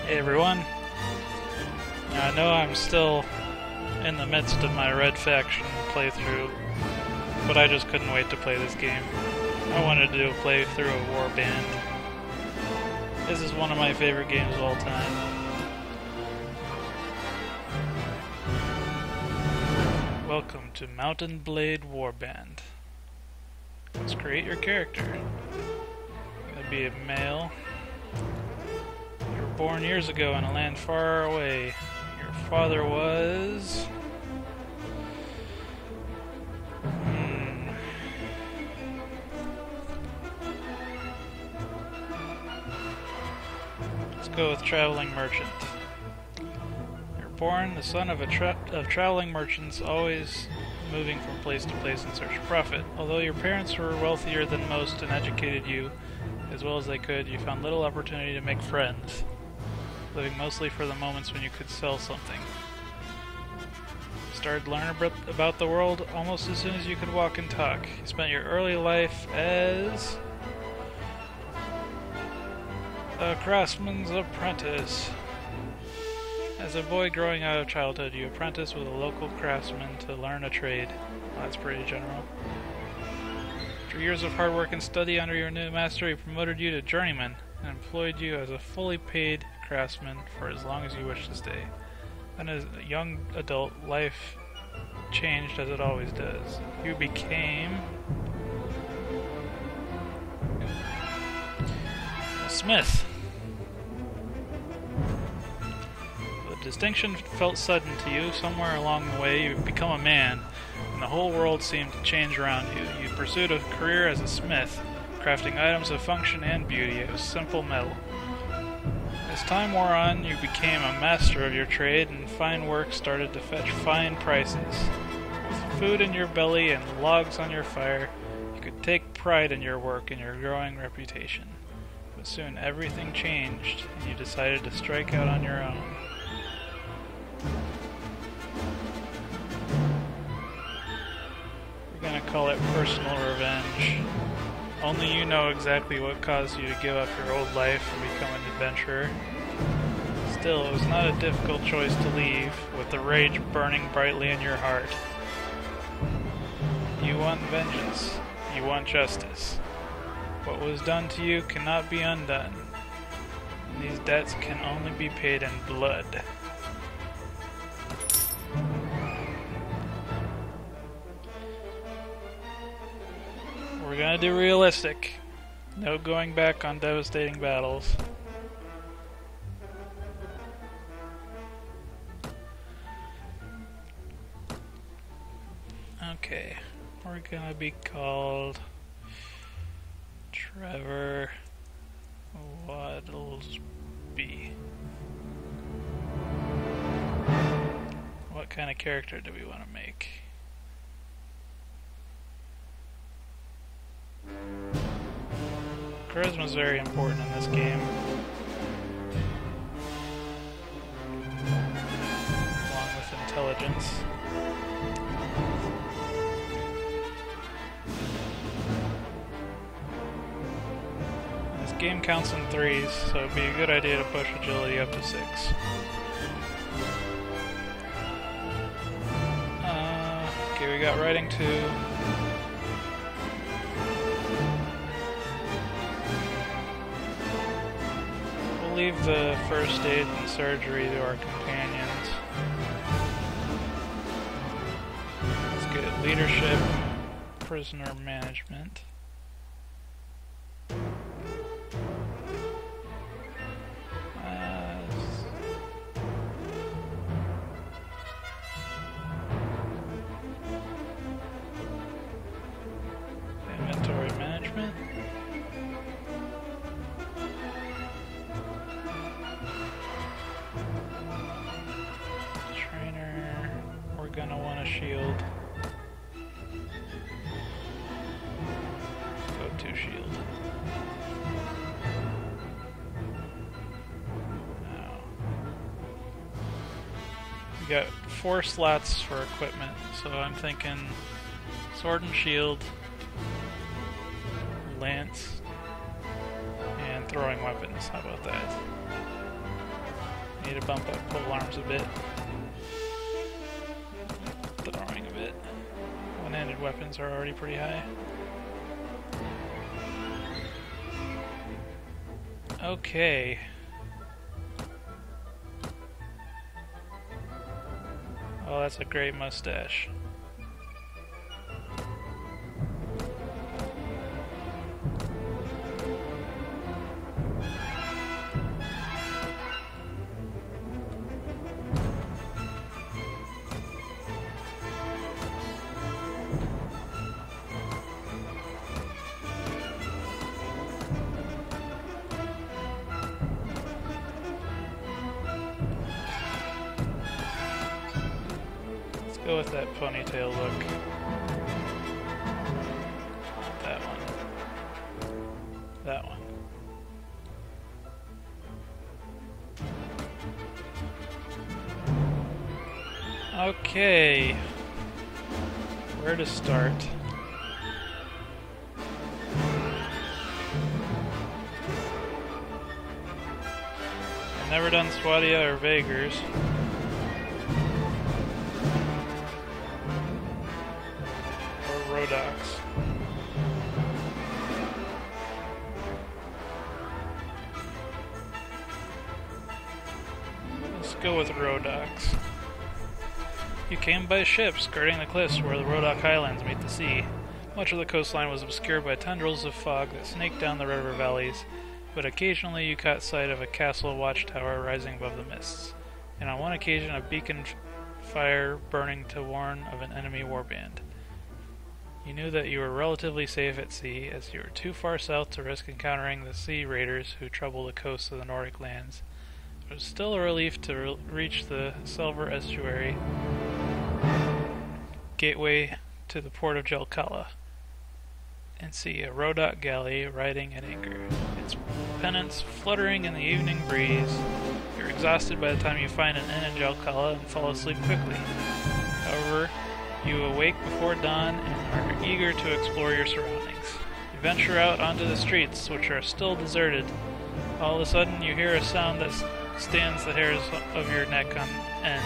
Hey everyone. Now, I know I'm still in the midst of my Red Faction playthrough, but I just couldn't wait to play this game. I wanted to do a playthrough of Warband. This is one of my favorite games of all time. Welcome to Mountain Blade Warband. Let's create your character. You'll be a male. You were born years ago in a land far away. Your father was... Let's go with traveling merchant. You're born the son of traveling merchants, always moving from place to place in search of profit. Although your parents were wealthier than most and educated you as well as they could, you found little opportunity to make friends, living mostly for the moments when you could sell something. You started learning about the world almost as soon as you could walk and talk. You spent your early life as a craftsman's apprentice. As a boy growing out of childhood, you apprenticed with a local craftsman to learn a trade. Well, that's pretty general. After years of hard work and study under your new master, he promoted you to journeyman and employed you as a fully paid craftsman for as long as you wish to stay. Then as a young adult, life changed as it always does. You became a smith. The distinction felt sudden to you. Somewhere along the way, you become a man, and the whole world seemed to change around you. You pursued a career as a smith, crafting items of function and beauty out of simple metal. As time wore on, you became a master of your trade, and fine work started to fetch fine prices. With food in your belly and logs on your fire, you could take pride in your work and your growing reputation. But soon everything changed, and you decided to strike out on your own. We're gonna call it personal revenge. Only you know exactly what caused you to give up your old life and become an adventurer. Still, it was not a difficult choice to leave, with the rage burning brightly in your heart. You want vengeance. You want justice. What was done to you cannot be undone. These debts can only be paid in blood. We're gonna do realistic. No going back on devastating battles. Okay, we're gonna be called Trevor Waddlesby. What kind of character do we want to make? Charisma is very important in this game, along with intelligence. This game counts in threes, so it'd be a good idea to push agility up to 6. Okay, we got writing 2. Leave the first aid and surgery to our companions. Let's get leadership, prisoner management. Inventory management. Gonna want a shield. Go to shield. Now, we got 4 slots for equipment, so I'm thinking sword and shield, lance, and throwing weapons. How about that? need to bump up pole arms a bit. Throwing a bit. One-handed weapons are already pretty high. Okay. Oh, that's a great mustache. Go with that ponytail look. That one. That one. Okay. Where to start? I've never done Swadia or Vagers. Rodox. Let's go with Rodox. You came by ship, skirting the cliffs where the Rodoc Highlands meet the sea. Much of the coastline was obscured by tendrils of fog that snaked down the river valleys, but occasionally you caught sight of a castle watchtower rising above the mists, and on one occasion a beacon fire burning to warn of an enemy warband. You knew that you were relatively safe at sea, as you were too far south to risk encountering the sea raiders who trouble the coasts of the Nordic lands. It was still a relief to reach the Silver Estuary, gateway to the port of Jelkala, and see a Rodoc galley riding at anchor, its pennants fluttering in the evening breeze. You're exhausted by the time you find an inn in Jelkala and fall asleep quickly. However, you awake before dawn and are eager to explore your surroundings. You venture out onto the streets, which are still deserted. All of a sudden, you hear a sound that stands the hairs of your neck on end,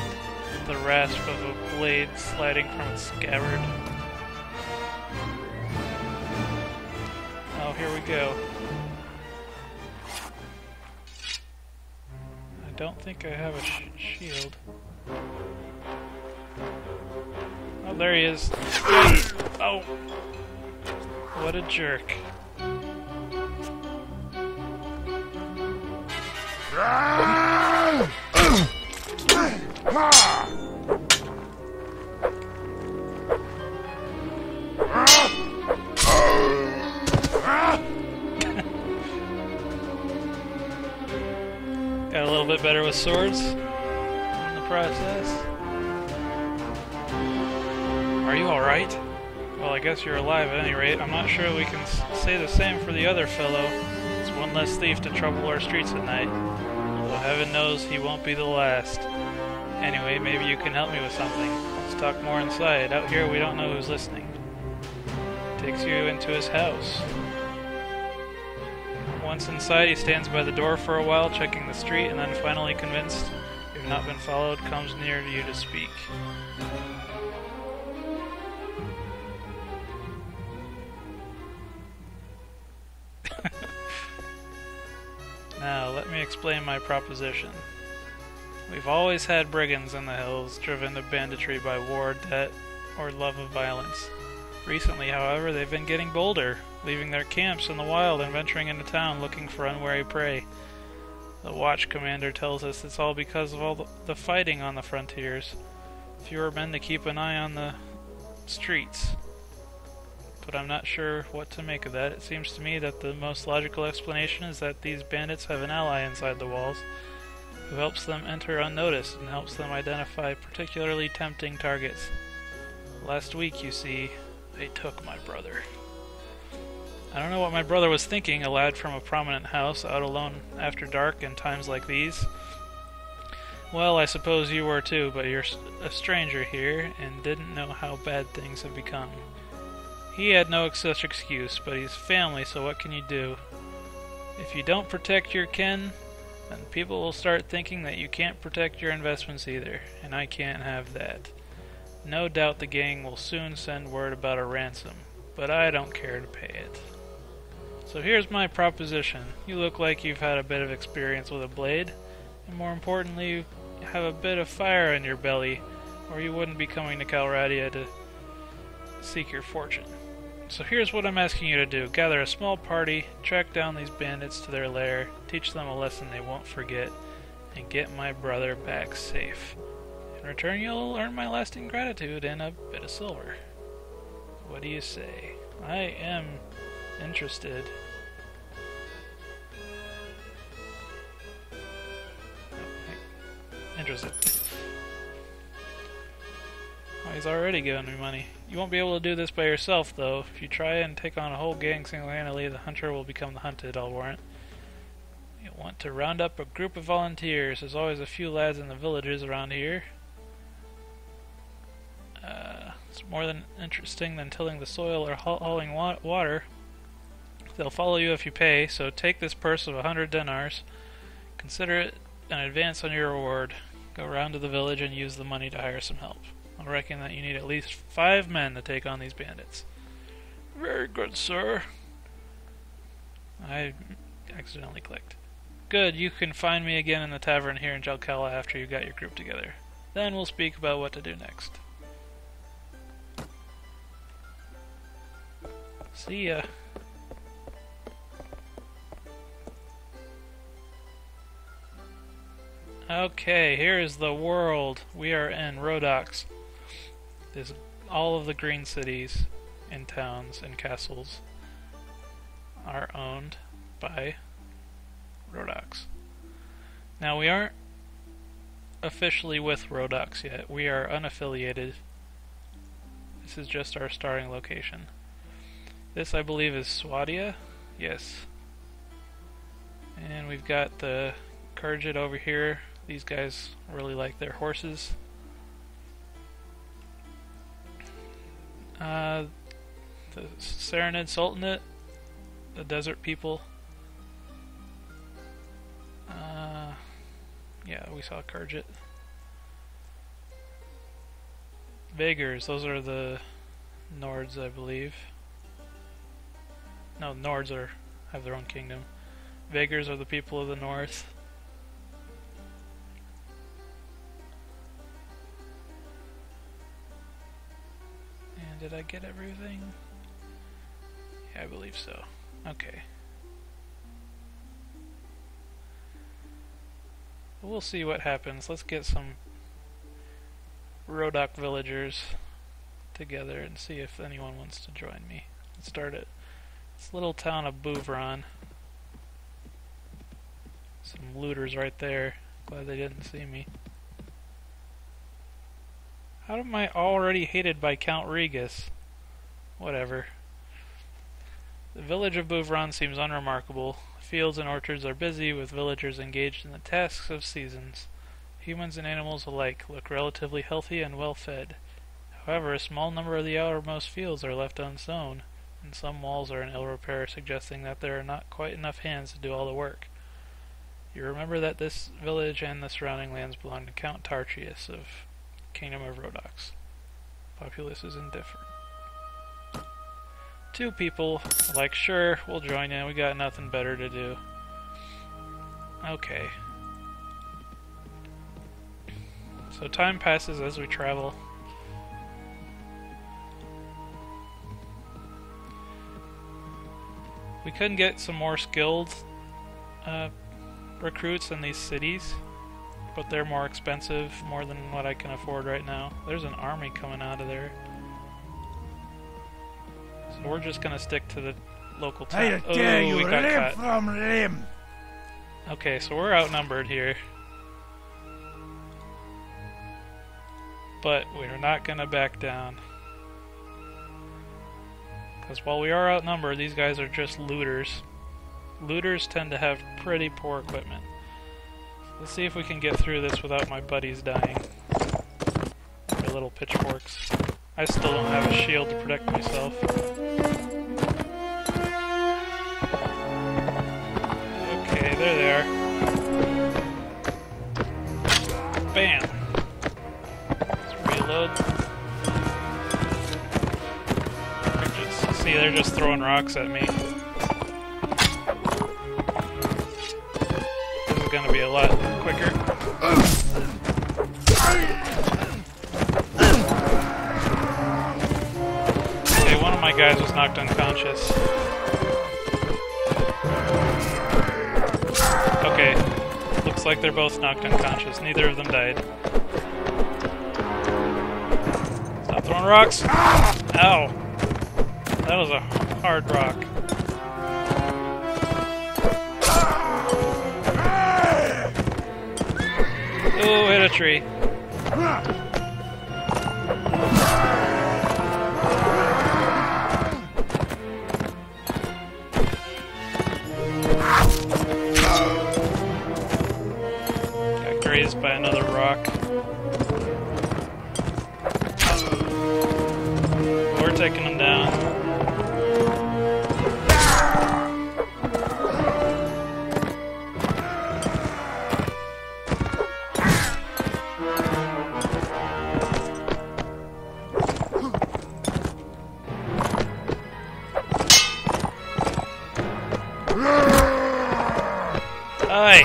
the rasp of a blade sliding from its scabbard. Oh, here we go. I don't think I have a shield. Oh, there he is. Oh! What a jerk. Got a little bit better with swords in the process. Are you alright? Well, I guess you're alive at any rate. I'm not sure we can say the same for the other fellow. It's one less thief to trouble our streets at night. Although heaven knows he won't be the last. Anyway, maybe you can help me with something. Let's talk more inside. Out here we don't know who's listening. Takes you into his house. Once inside, he stands by the door for a while, checking the street, and then finally convinced you've not been followed, comes near to you to speak. Now, let me explain my proposition. We've always had brigands in the hills, driven to banditry by war, debt, or love of violence. Recently, however, they've been getting bolder, leaving their camps in the wild and venturing into town looking for unwary prey. The watch commander tells us it's all because of all the fighting on the frontiers. Fewer men to keep an eye on the streets. But I'm not sure what to make of that. It seems to me that the most logical explanation is that these bandits have an ally inside the walls who helps them enter unnoticed and helps them identify particularly tempting targets. Last week, you see, they took my brother. I don't know what my brother was thinking, a lad from a prominent house, out alone after dark in times like these. Well, I suppose you were too, but you're a stranger here and didn't know how bad things have become. He had no such excuse, but he's family, so what can you do? If you don't protect your kin, And people will start thinking that you can't protect your investments either, and I can't have that. No doubt the gang will soon send word about a ransom, but I don't care to pay it. So here's my proposition. You look like you've had a bit of experience with a blade, and more importantly, you have a bit of fire in your belly, or you wouldn't be coming to Calradia to seek your fortune. So here's what I'm asking you to do. Gather a small party, track down these bandits to their lair, teach them a lesson they won't forget, and get my brother back safe. In return, you'll earn my lasting gratitude and a bit of silver. What do you say? I am interested. Interested. Oh, he's already giving me money. You won't be able to do this by yourself, though. If you try and take on a whole gang single-handedly, the hunter will become the hunted, I'll warrant. You'll want to round up a group of volunteers. There's always a few lads in the villages around here. It's more than interesting than tilling the soil or hauling water. They'll follow you if you pay, so take this purse of 100 dinars. Consider it an advance on your reward. Go round to the village and use the money to hire some help. I reckon that you need at least 5 men to take on these bandits. Very good, sir. I accidentally clicked. Good, you can find me again in the tavern here in Jelkala after you got your group together. Then we'll speak about what to do next. See ya. Okay, here is the world. We are in Rhodox. This all of the green cities and towns and castles are owned by Rhodox. Now we aren't officially with Rhodox yet. We are unaffiliated. This is just our starting location. This, I believe, is Swadia. Yes. And we've got the Kurjit over here. These guys really like their horses. The Serenid Sultanate, the desert people. Yeah, we saw Kurjit. Vagars, those are the Nords, I believe. No, Nords have their own kingdom. Vagars are the people of the north. And did I get everything? Yeah, I believe so. Okay. We'll see what happens. Let's get some Rhodoc villagers together and see if anyone wants to join me. Let's start at this little town of Bouvron. Some looters right there. Glad they didn't see me. How am I already hated by Count Regus? Whatever. The village of Bouvron seems unremarkable. Fields and orchards are busy, with villagers engaged in the tasks of seasons. Humans and animals alike look relatively healthy and well fed. However, a small number of the outermost fields are left unsown, and some walls are in ill repair, suggesting that there are not quite enough hands to do all the work. You remember that this village and the surrounding lands belong to Count Tarchius of Kingdom of Rhodox. Populace is indifferent. 2 people, like, sure, we'll join in, we got nothing better to do. Okay. So time passes as we travel. We couldn't get some more skilled recruits in these cities, but they're more expensive, more than what I can afford right now. There's an army coming out of there. So we're just gonna stick to the local town. I dare you, we got limb caught. from limb. Okay, so we're outnumbered here. But we're not gonna back down. Because while we are outnumbered, these guys are just looters. Looters tend to have pretty poor equipment. Let's see if we can get through this without my buddies dying. Their little pitchforks. I still don't have a shield to protect myself. Okay, there they are. Bam! Let's reload. See, they're just throwing rocks at me. This is gonna be a lot quicker. Okay, one of my guys was knocked unconscious. Okay, looks like they're both knocked unconscious. Neither of them died. Stop throwing rocks! Ow! That was a hard rock. Ooh, hit a tree. Got grazed by another rock. We're taking them down. Hi!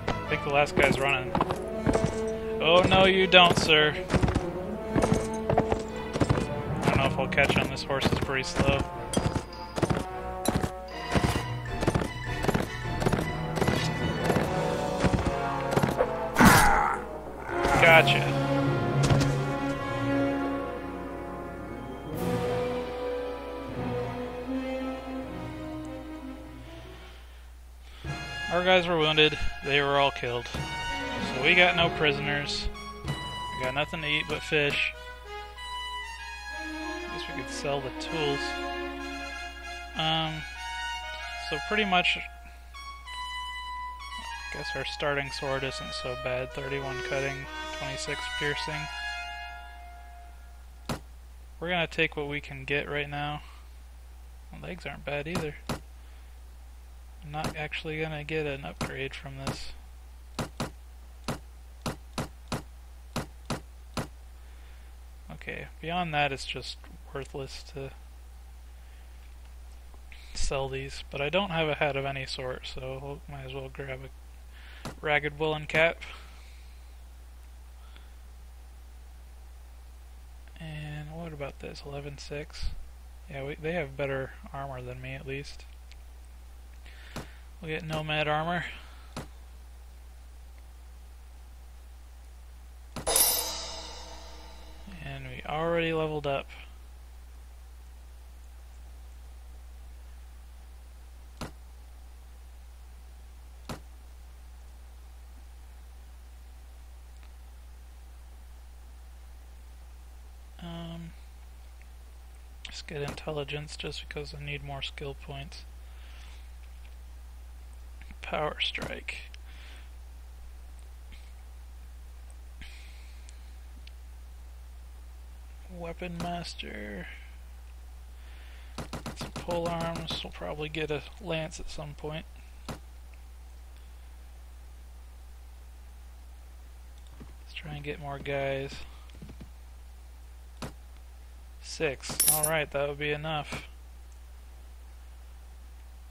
I think the last guy's running. Oh no, you don't, sir. I don't know if I'll catch him. This horse is pretty slow. Gotcha. Our guys were wounded, they were all killed. So we got no prisoners. We got nothing to eat but fish. I guess we could sell the tools. So pretty much, I guess our starting sword isn't so bad. 31 cutting, 26 piercing. We're gonna take what we can get right now. The legs aren't bad either. I'm not actually gonna get an upgrade from this. Okay, beyond that it's just worthless to sell these, but I don't have a hat of any sort, so might as well grab a ragged woolen cap. And what about this? 11.6? Yeah, they have better armor than me at least. We'll get nomad armor. And we already leveled up. Let's get intelligence just because I need more skill points. Power strike. Weapon master. Some pole arms. We'll probably get a lance at some point. Let's try and get more guys. 6. Alright, that would be enough.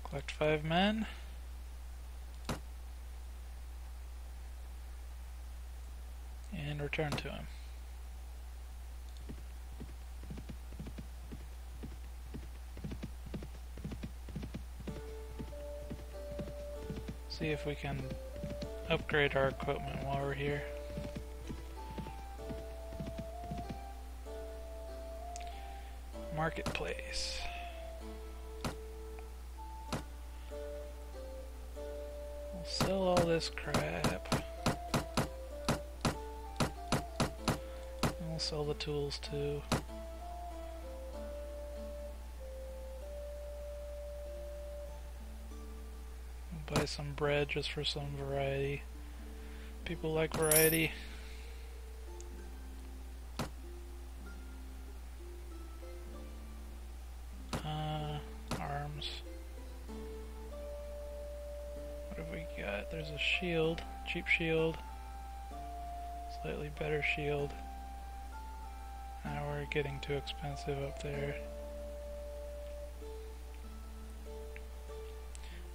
Collect 5 men. And return to him. See if we can upgrade our equipment while we're here. Marketplace. We'll sell all this crap. We'll sell the tools too. Buy some bread just for some variety. People like variety. Arms. What have we we got? There's a shield, cheap shield, slightly better shield. Now we're getting too expensive up there.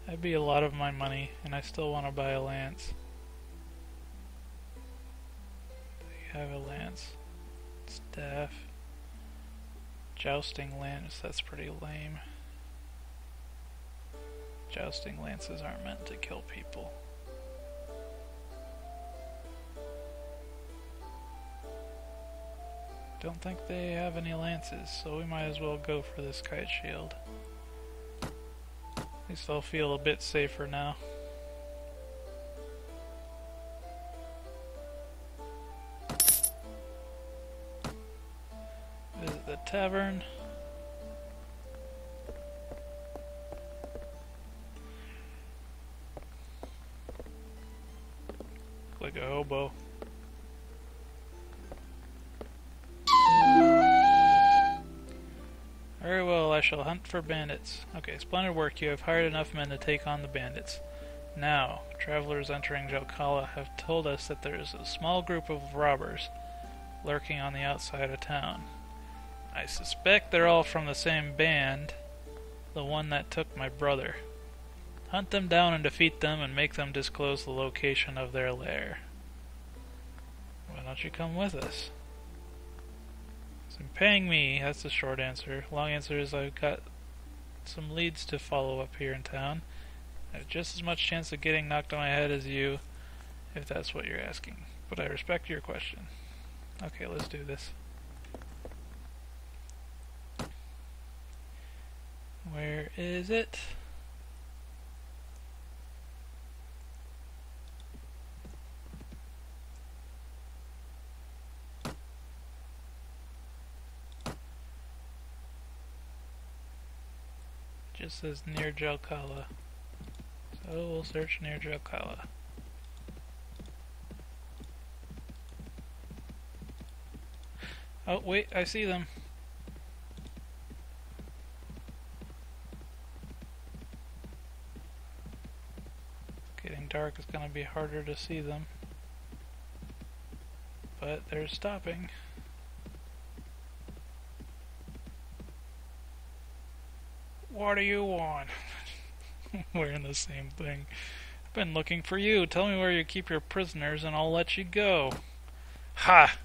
That'd be a lot of my money, and I still want to buy a lance. They have a lance. Staff. Jousting lance, that's pretty lame. Jousting lances aren't meant to kill people. Don't think they have any lances, so we might as well go for this kite shield. At least I'll feel a bit safer now. Visit the tavern. Like a hobo. Very well, I shall hunt for bandits. Okay, splendid work. You have hired enough men to take on the bandits. Now, travelers entering Jelkala have told us that there is a small group of robbers lurking on the outside of town. I suspect they're all from the same band, the one that took my brother. Hunt them down and defeat them and make them disclose the location of their lair. Why don't you come with us? So paying me, that's the short answer. Long answer is I've got some leads to follow up here in town. I have just as much chance of getting knocked on my head as you, if that's what you're asking. But I respect your question. Okay, let's do this. Where is it? Just says near Jelkala. So we'll search near Jelkala. Oh wait, I see them. Getting dark is going to be harder to see them. But they're stopping. What do you want? Wearing the same thing. I've been looking for you. Tell me where you keep your prisoners and I'll let you go. Ha!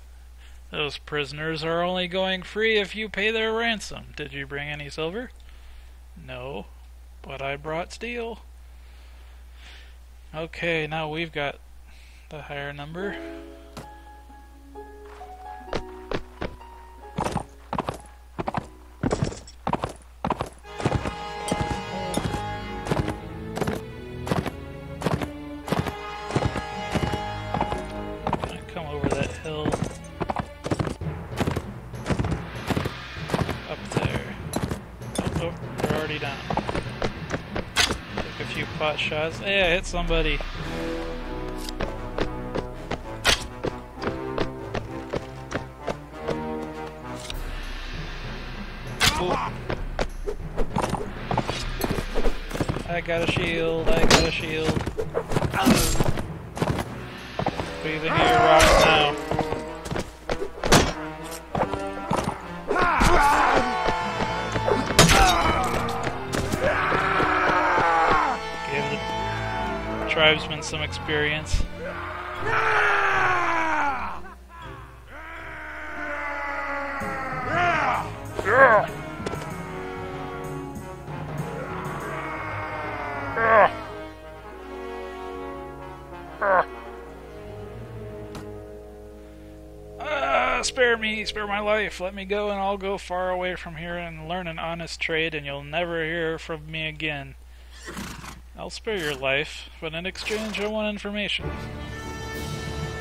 Those prisoners are only going free if you pay their ransom. Did you bring any silver? No, but I brought steel. Okay, now we've got the higher number. Shots. Hey, I hit somebody. Ooh. I got a shield. I got a shield. Breathing your rocks now. Tribesmen some experience. Spare me, spare my life. Let me go and I'll go far away from here and learn an honest trade and you'll never hear from me again. I'll spare your life, but in exchange I want information.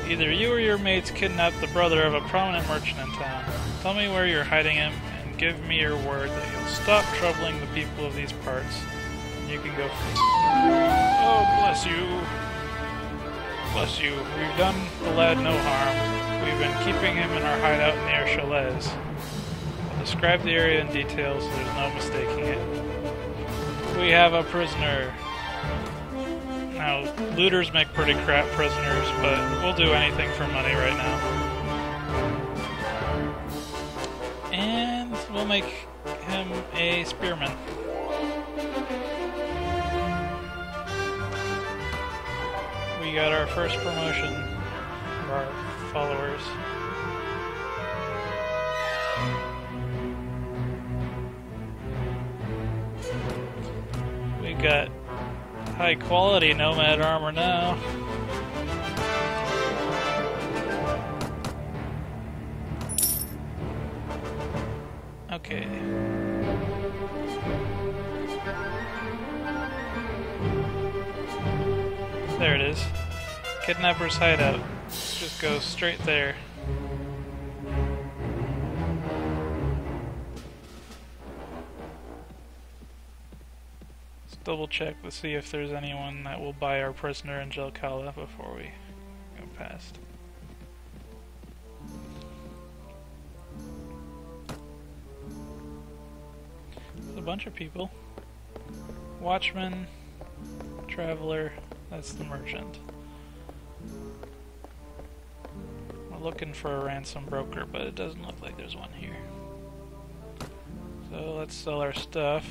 Either you or your mates kidnapped the brother of a prominent merchant in town. Tell me where you're hiding him, and give me your word that you'll stop troubling the people of these parts, and you can go free. Oh, bless you. Bless you. We've done the lad no harm. We've been keeping him in our hideout near Chalets. I'll describe the area in detail so there's no mistaking it. We have a prisoner. Now, looters make pretty crap prisoners, but we'll do anything for money right now. And we'll make him a spearman. We got our first promotion of our followers. We got high quality nomad armor now. Okay. There it is. Kidnapper's hideout. Just go straight there. Let's double check to see if there's anyone that will buy our prisoner in Jelkala before we go past. There's a bunch of people. Watchman, traveler, that's the merchant. We're looking for a ransom broker, but it doesn't look like there's one here. So let's sell our stuff.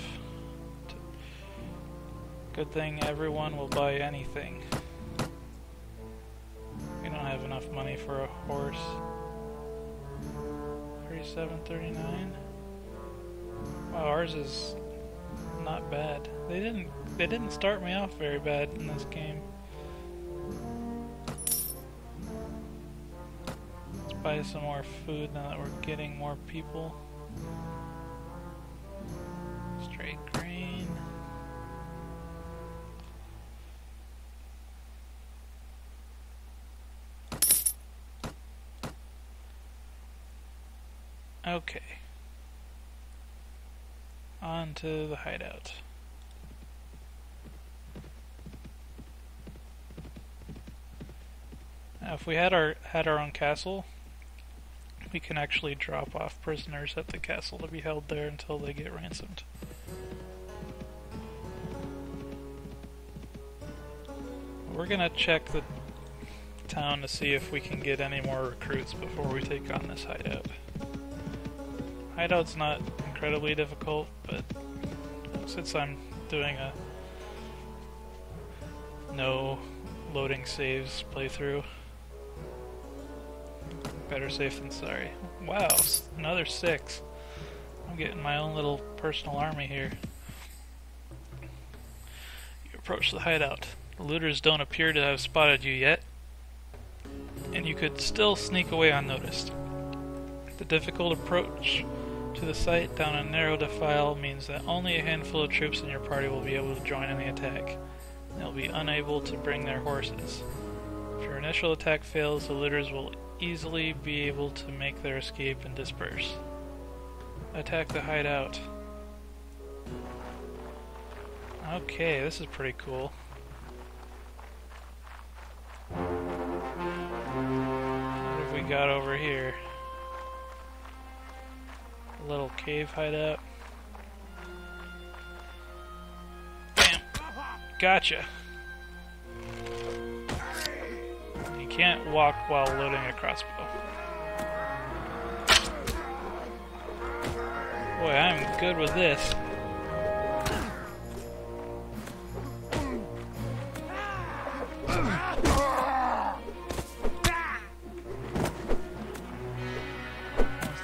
Good thing everyone will buy anything. We don't have enough money for a horse. 37.39. Wow, ours is not bad. They didn't start me off very bad in this game. Let's buy some more food now that we're getting more people. Straight grain. Okay. On to the hideout. Now, if we had our own castle, we can actually drop off prisoners at the castle to be held there until they get ransomed. We're gonna check the town to see if we can get any more recruits before we take on this hideout. Hideout's not incredibly difficult, but since I'm doing a no loading saves playthrough, better safe than sorry. Wow, another 6. I'm getting my own little personal army here. You approach the hideout. The looters don't appear to have spotted you yet, and you could still sneak away unnoticed. The difficult approach to the site down a narrow defile means that only a handful of troops in your party will be able to join in the attack. They'll be unable to bring their horses. If your initial attack fails, the looters will easily be able to make their escape and disperse. Attack the hideout. Okay, this is pretty cool. What have we got over here? A little cave hideout. Bam! Gotcha! You can't walk while loading a crossbow. Boy, I'm good with this.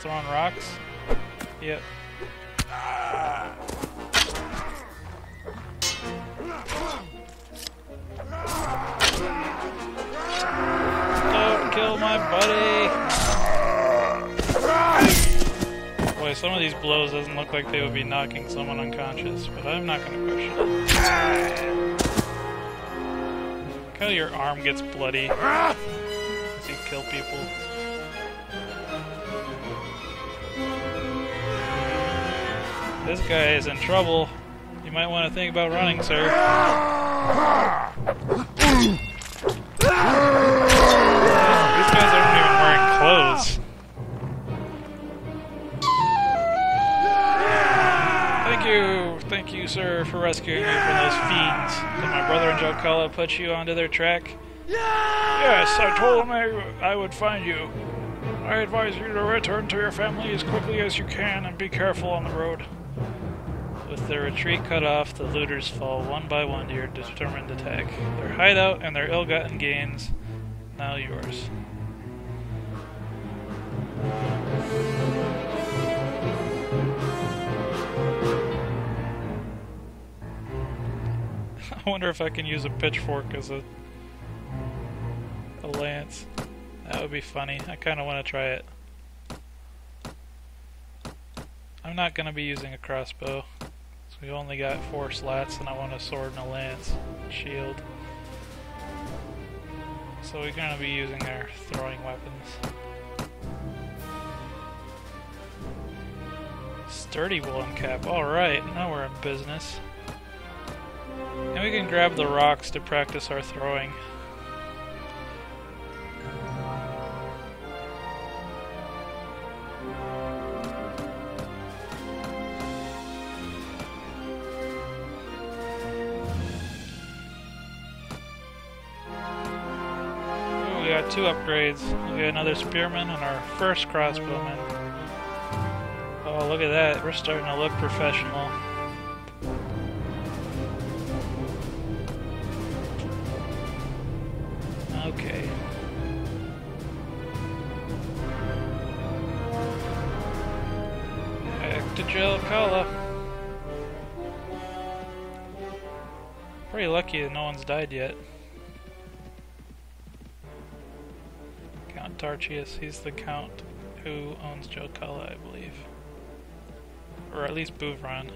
Throwing rocks? Yep. Don't kill my buddy! Boy, some of these blows doesn't look like they would be knocking someone unconscious, but I'm not gonna question it. Look how your arm gets bloody as you kill people. This guy is in trouble. You might want to think about running, sir. These guys aren't even wearing clothes. Thank you, sir, for rescuing me from those fiends. Did my brother and Jelkala put you onto their track? Yes, I told them I would find you. I advise you to return to your family as quickly as you can and be careful on the road. With their retreat cut off, the looters fall one by one to your determined attack. Their hideout and their ill-gotten gains, now yours. I wonder if I can use a pitchfork as a lance. That would be funny. I kind of want to try it. I'm not going to be using a crossbow. So we've only got 4 slats and I want a sword and a lance. Shield. So we're going to be using our throwing weapons. Sturdy woolen cap. Alright, now we're in business. And we can grab the rocks to practice our throwing. Ooh, we got 2 upgrades. We got another spearman and our first crossbowman. Oh, look at that. We're starting to look professional. Okay. Back to Jelkala. Pretty lucky that no one's died yet. Count Tarchius, he's the count who owns Jelkala, I believe. Or at least Bouvron.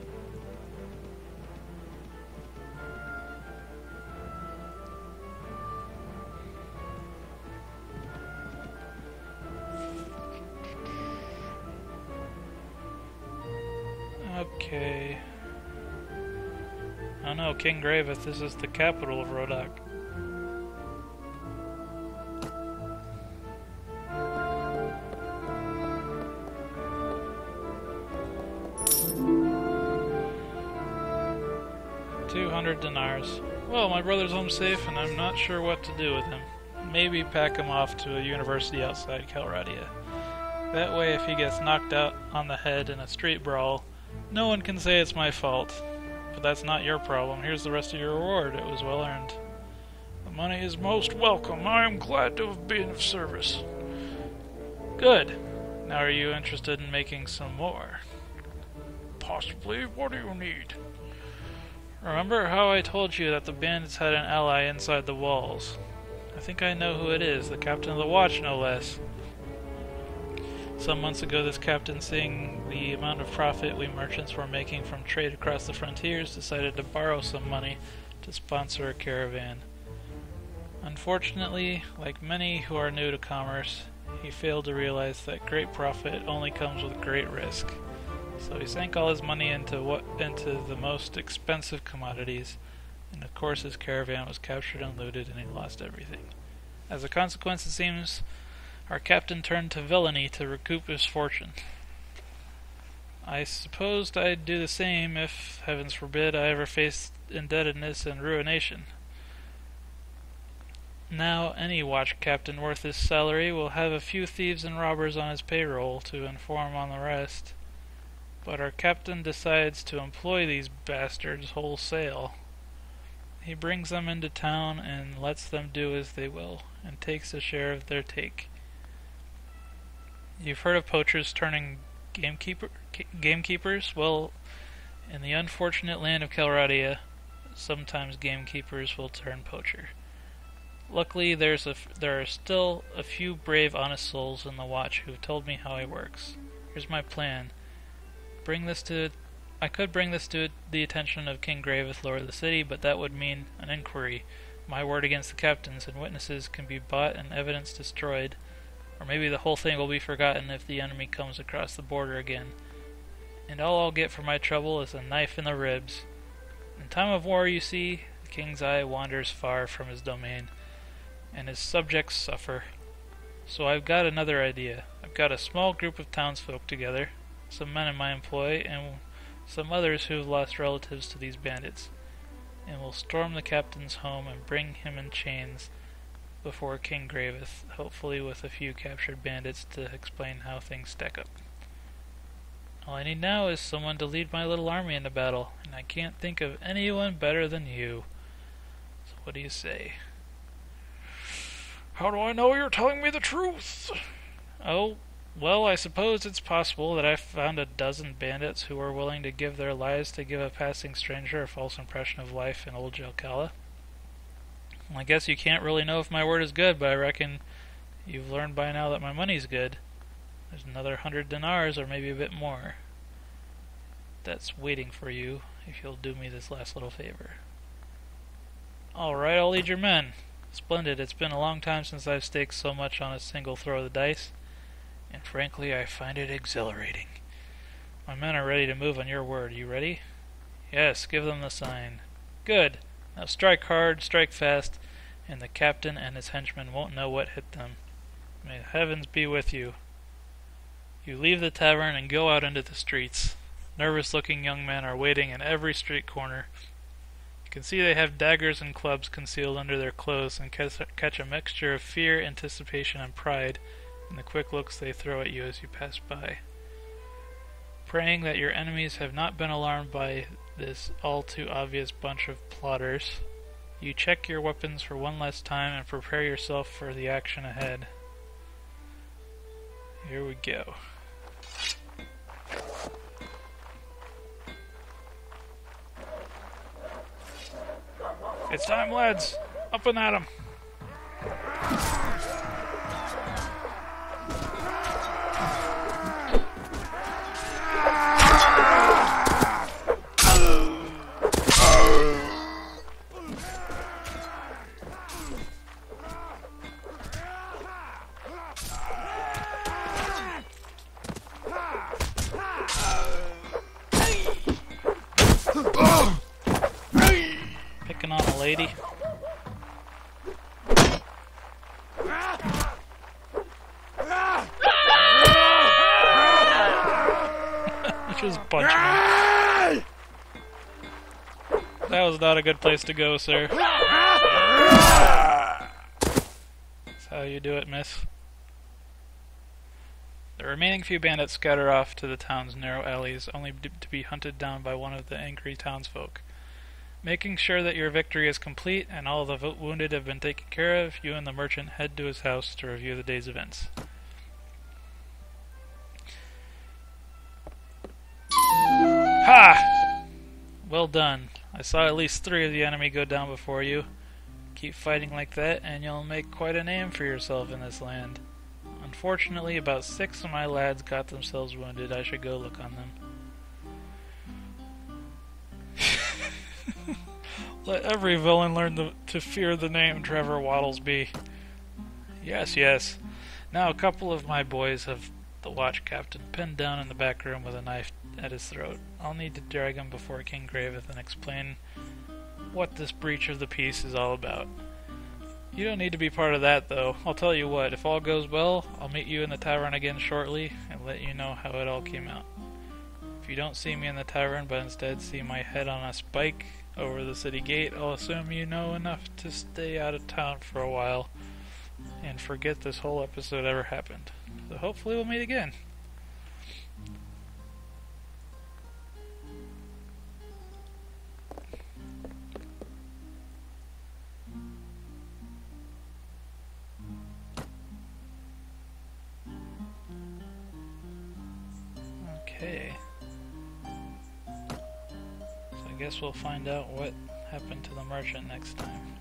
Okay. Oh no, King Graveth, this is the capital of Rodok. $200. Well, my brother's home safe and I'm not sure what to do with him. Maybe pack him off to a university outside Calradia. That way if he gets knocked out on the head in a street brawl, no one can say it's my fault. But that's not your problem. Here's the rest of your reward. It was well earned. The money is most welcome. I am glad to have been of service. Good. Now are you interested in making some more? Possibly. What do you need? Remember how I told you that the bandits had an ally inside the walls? I think I know who it is. The captain of the watch, no less. Some months ago, this captain, seeing the amount of profit we merchants were making from trade across the frontiers, decided to borrow some money to sponsor a caravan. Unfortunately, like many who are new to commerce, he failed to realize that great profit only comes with great risk. So he sank all his money into the most expensive commodities, and of course his caravan was captured and looted and he lost everything. As a consequence, it seems our captain turned to villainy to recoup his fortune. I supposed I'd do the same if, heavens forbid, I ever faced indebtedness and ruination. Now any watch captain worth his salary will have a few thieves and robbers on his payroll to inform on the rest. But our captain decides to employ these bastards wholesale. He brings them into town and lets them do as they will, and takes a share of their take. You've heard of poachers turning gamekeepers? Well, in the unfortunate land of Calradia, sometimes gamekeepers will turn poacher. Luckily, there are still a few brave, honest souls in the watch who've told me how he works. Here's my plan. I could bring this to the attention of King Graveth, Lord of the City, but that would mean an inquiry. My word against the captains, and witnesses can be bought and evidence destroyed. Or maybe the whole thing will be forgotten if the enemy comes across the border again. And all I'll get for my trouble is a knife in the ribs. In time of war, you see, the king's eye wanders far from his domain, and his subjects suffer. So I've got another idea. I've got a small group of townsfolk together, some men in my employ, and some others who have lost relatives to these bandits, and will storm the captain's home and bring him in chains before King Graveth, hopefully with a few captured bandits to explain how things stack up. All I need now is someone to lead my little army into battle, and I can't think of anyone better than you. So what do you say? How do I know you're telling me the truth? Oh, well, I suppose it's possible that I've found a dozen bandits who are willing to give their lives to give a passing stranger a false impression of life in old Jelkala. Well, I guess you can't really know if my word is good, but I reckon you've learned by now that my money's good. There's another 100 dinars, or maybe a bit more. That's waiting for you, if you'll do me this last little favor. Alright, I'll lead your men. Splendid, it's been a long time since I've staked so much on a single throw of the dice, and frankly I find it exhilarating. My men are ready to move on your word. You ready? Yes, give them the sign. Good. Now strike hard, strike fast, and the captain and his henchmen won't know what hit them. May the heavens be with you. You leave the tavern and go out into the streets. Nervous-looking young men are waiting in every street corner. You can see they have daggers and clubs concealed under their clothes and catch a mixture of fear, anticipation, and pride in the quick looks they throw at you as you pass by. Praying that your enemies have not been alarmed by this all-too-obvious bunch of plotters, you check your weapons for one last time and prepare yourself for the action ahead. Here we go. It's time, lads. Up and at 'em. Picking on a lady. Just punching him. That was not a good place to go, sir. That's how you do it, miss. The remaining few bandits scatter off to the town's narrow alleys, only to be hunted down by one of the angry townsfolk. Making sure that your victory is complete and all the wounded have been taken care of, you and the merchant head to his house to review the day's events. Ha! Well done. I saw at least 3 of the enemy go down before you. Keep fighting like that and you'll make quite a name for yourself in this land. Unfortunately, about 6 of my lads got themselves wounded. I should go look on them. Let every villain learn to fear the name Trevor Wattlesby. Yes, yes. Now a couple of my boys have the watch captain pinned down in the back room with a knife at his throat. I'll need to drag him before King Graveth and explain what this breach of the peace is all about. You don't need to be part of that, though. I'll tell you what, if all goes well, I'll meet you in the tavern again shortly and let you know how it all came out. If you don't see me in the tavern, but instead see my head on a spike over the city gate, I'll assume you know enough to stay out of town for a while and forget this whole episode ever happened. So hopefully we'll meet again. Okay. So I guess we'll find out what happened to the merchant next time.